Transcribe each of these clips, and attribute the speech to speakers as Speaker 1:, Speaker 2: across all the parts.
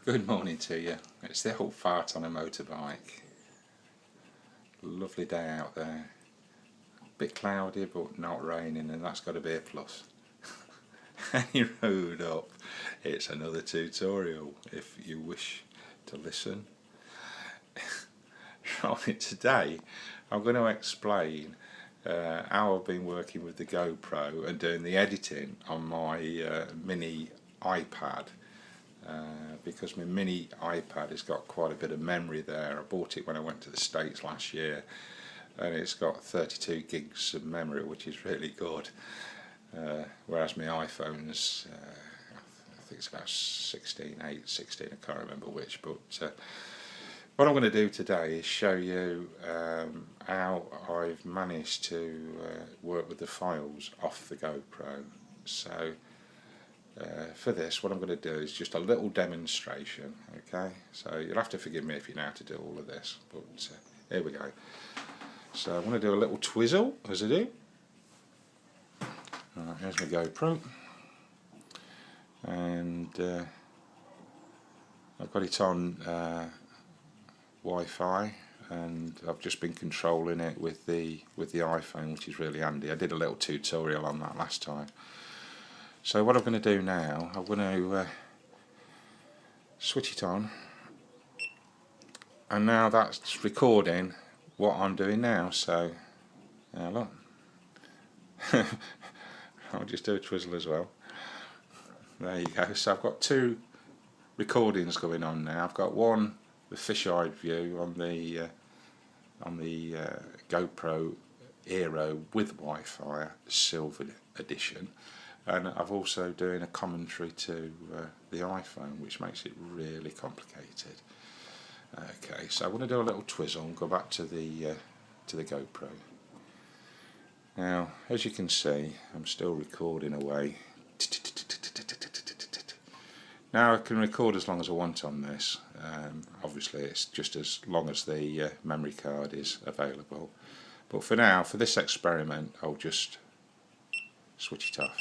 Speaker 1: Good morning to you. It's the old fart on a motorbike. Lovely day out there. Bit cloudy but not raining, and that's got to be a plus. Any road up, it's another tutorial if you wish to listen. Right, today I'm going to explain how I've been working with the GoPro and doing the editing on my mini iPad. Because my mini iPad has got quite a bit of memory there. I bought it when I went to the States last year, and it's got 32 gigs of memory, which is really good. Whereas my iPhone's, I think it's about 16, I can't remember which. But what I'm going to do today is show you how I've managed to work with the files off the GoPro. So for this, what I'm going to do is just a little demonstration, okay? So you'll have to forgive me if you know how to do all of this, but here we go. So I'm going to do a little twizzle as I do. Right, here's my GoPro, and I've got it on Wi-Fi, and I've just been controlling it with the iPhone, which is really handy. I did a little tutorial on that last time. So what I'm going to do now, I'm going to switch it on, and now that's recording what I'm doing now. So now look, I'll just do a twizzle as well. There you go. So I've got two recordings going on now. I've got one, the fisheye view on the GoPro Aero with Wi-Fi Silver Edition. And I've also doing a commentary to the iPhone, which makes it really complicated. Okay, so I want to do a little twizzle and go back to the GoPro. Now, as you can see, I'm still recording away. Now I can record as long as I want on this. Obviously, it's just as long as the memory card is available. But for now, for this experiment, I'll just switch it off.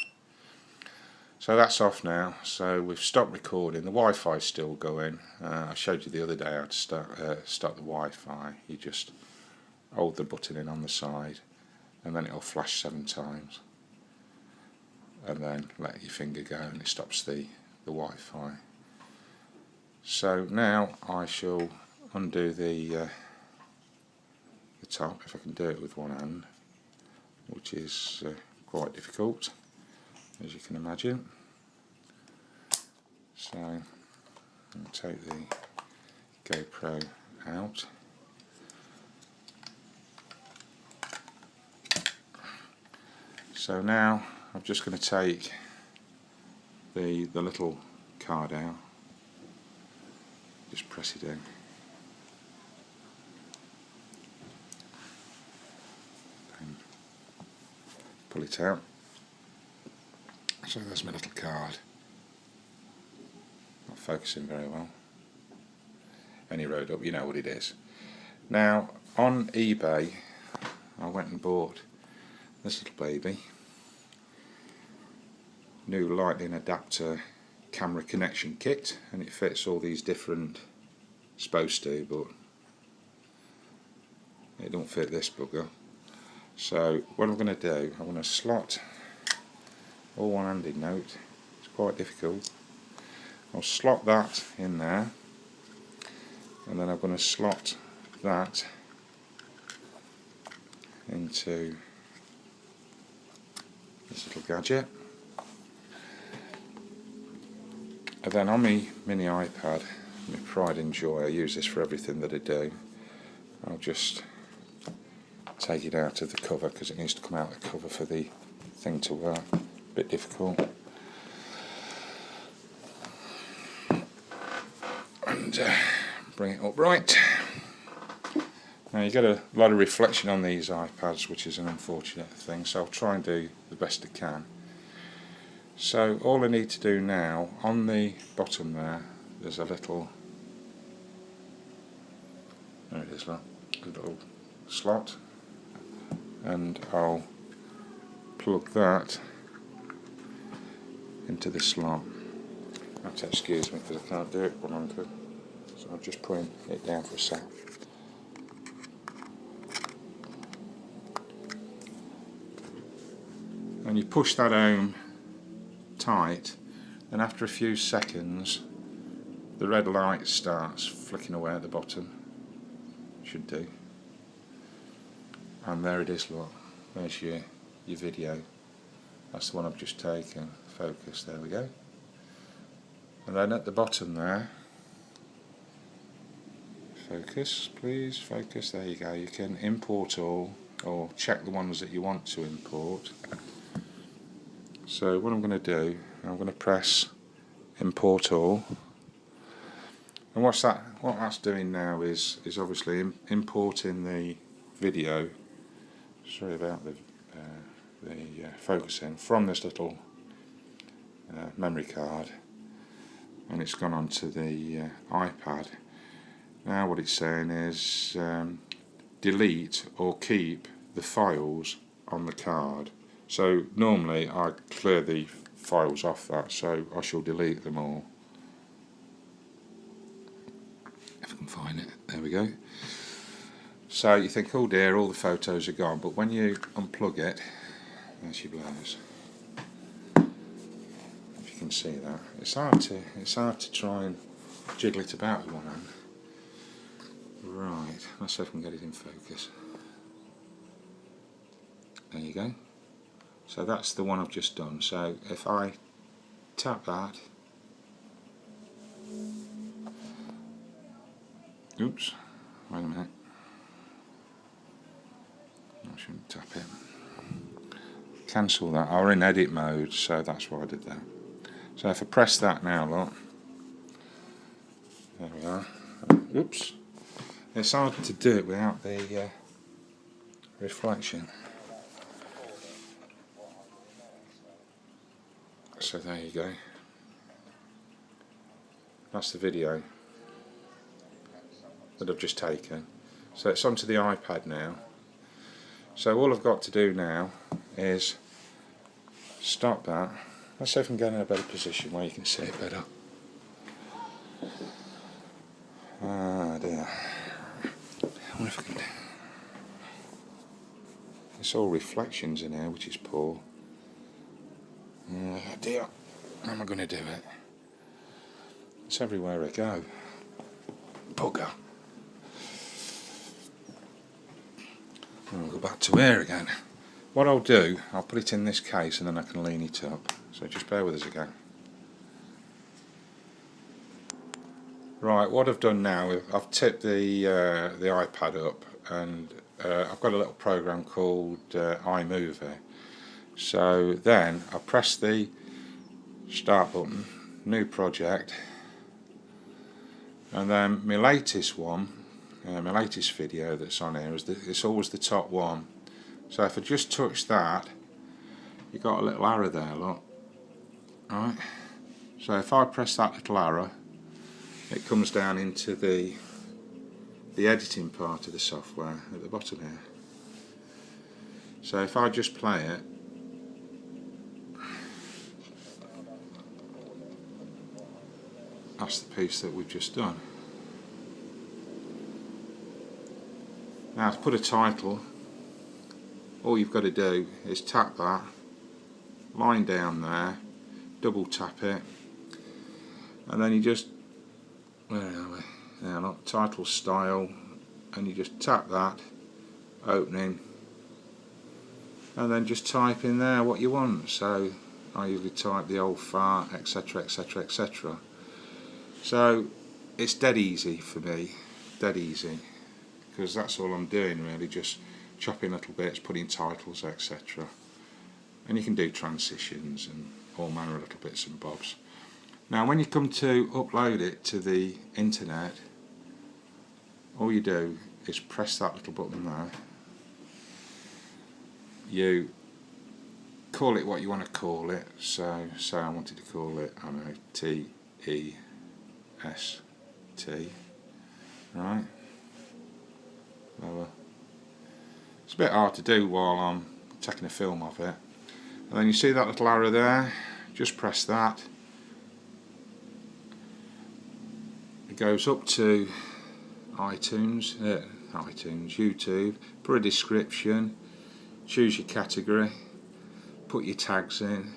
Speaker 1: So that's off now, so we've stopped recording. The Wi-Fi is still going. I showed you the other day how to start the Wi-Fi. You just hold the button in on the side, and then it'll flash 7 times, and then let your finger go and it stops the Wi-Fi. So now I shall undo the top, if I can do it with one hand, which is quite difficult, as you can imagine. So I'll take the GoPro out. So now I'm just going to take the little card out, just press it in. Then pull it out. So there's my little card. Not focusing very well. Any road up, you know what it is. Now on eBay, I went and bought this little baby. New lightning adapter camera connection kit, and it fits all these different, supposed to, but it don't fit this bugger. So what I'm going to do, I'm going to slot, all one-handed note, it's quite difficult. I'll slot that in there, and then I'm going to slot that into this little gadget. And then on my mini iPad, my pride and joy, I use this for everything that I do. I'll just take it out of the cover, because it needs to come out of the cover for the thing to work. A bit difficult. And bring it up right. Now you get a lot of reflection on these iPads, which is an unfortunate thing, so I'll try and do the best I can. So all I need to do now, on the bottom there's a little, there it is, look, a little slot, and I'll plug that into the slot. You have to excuse me because I can't do it one handed, so I'm just putting it down for a sec. And you push that home tight, and after a few seconds the red light starts flicking away at the bottom. Should do. And there it is, look. There's your video. That's the one I've just taken. Focus, there we go. And then at the bottom there, focus please, focus, there you go. You can import all, or check the ones that you want to import. So what I'm going to do, I'm going to press import all, and what that's doing now is obviously importing the video, sorry about the focusing, from this little memory card, and it's gone onto the iPad. Now what it's saying is delete or keep the files on the card. So normally I clear the files off that, so I shall delete them all. If I can find it, there we go. So you think, oh dear, all the photos are gone, but when you unplug it, there she blows. If you can see that, it's hard to try and jiggle it about with one hand. Right, let's see if I can get it in focus. There you go. So that's the one I've just done. So if I tap that, oops, wait a minute, I shouldn't tap it. Cancel that. I'm in edit mode, so that's why I did that. So if I press that now, look, there we are. Oops, it's hard to do it without the reflection. So there you go. That's the video that I've just taken. So it's onto the iPad now. So all I've got to do now is stop that. Let's see if I can get in a better position where you can see it better. Ah dear. I wonder if I can do. It's all reflections in here, which is poor. Oh dear, how am I going to do it? It's everywhere I go. Bugger. And we'll go back to here again. What I'll do, I'll put it in this case and then I can lean it up. So just bear with us again. Right, what I've done now, I've tipped the iPad up, and I've got a little program called iMovie. So then I press the start button, new project, and then my latest one, my latest video that's on here, it's always the top one. So if I just touch that, you've got a little arrow there, look. Right. So if I press that little arrow, it comes down into the editing part of the software at the bottom here. So if I just play it, that's the piece that we've just done. Now to put a title, all you've got to do is tap that, line down there, double tap it, and then you just, where are we? Now look, title style, and you just tap that, opening, and then just type in there what you want. So I usually type the old fart, etc, etc, etc. So it's dead easy for me, dead easy, because that's all I'm doing really, just chopping little bits, putting titles, etc. And you can do transitions and all manner of little bits and bobs. Now when you come to upload it to the internet, all you do is press that little button there. You call it what you want to call it. So I wanted to call it, I don't know, TEST, right? It's a bit hard to do while I'm taking a film of it. And then you see that little arrow there, just press that, it goes up to YouTube, put a description, choose your category, put your tags in,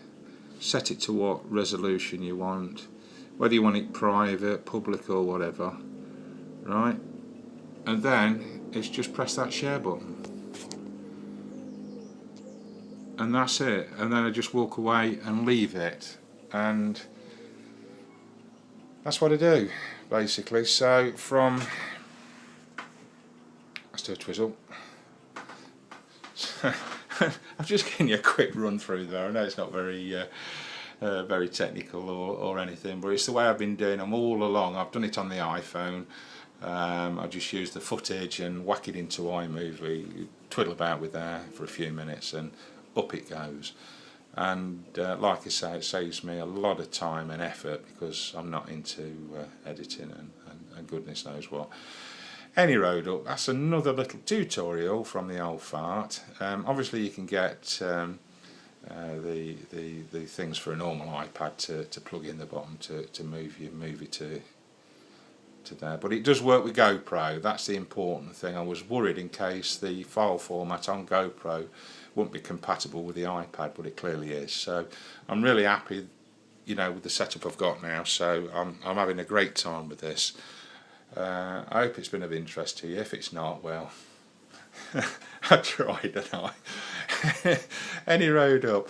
Speaker 1: set it to what resolution you want, whether you want it private, public or whatever, right? And then it's just press that share button. And that's it. And then I just walk away and leave it. And that's what I do, basically. So from... Let's do a twizzle. I'm just giving you a quick run through there. I know it's not very very technical or anything, but it's the way I've been doing them all along. I've done it on the iPhone. I just use the footage and whack it into iMovie, twiddle about with there for a few minutes and up it goes. And like I say, it saves me a lot of time and effort because I'm not into editing and goodness knows what. Any road up, that's another little tutorial from the old fart. Obviously you can get the things for a normal iPad to plug in the bottom to move your movie to there, but it does work with GoPro. That's the important thing. I was worried in case the file format on GoPro wouldn't be compatible with the iPad, but it clearly is. So I'm really happy, with the setup I've got now. So I'm having a great time with this. I hope it's been of interest to you. If it's not, well, I tried, didn't I? Any road up.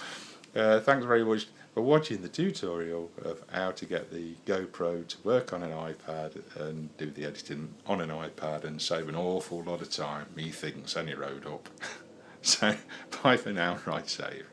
Speaker 1: Thanks very much for watching the tutorial of how to get the GoPro to work on an iPad and do the editing on an iPad and save an awful lot of time, methinks, any road up. So, bye for now, ride safe.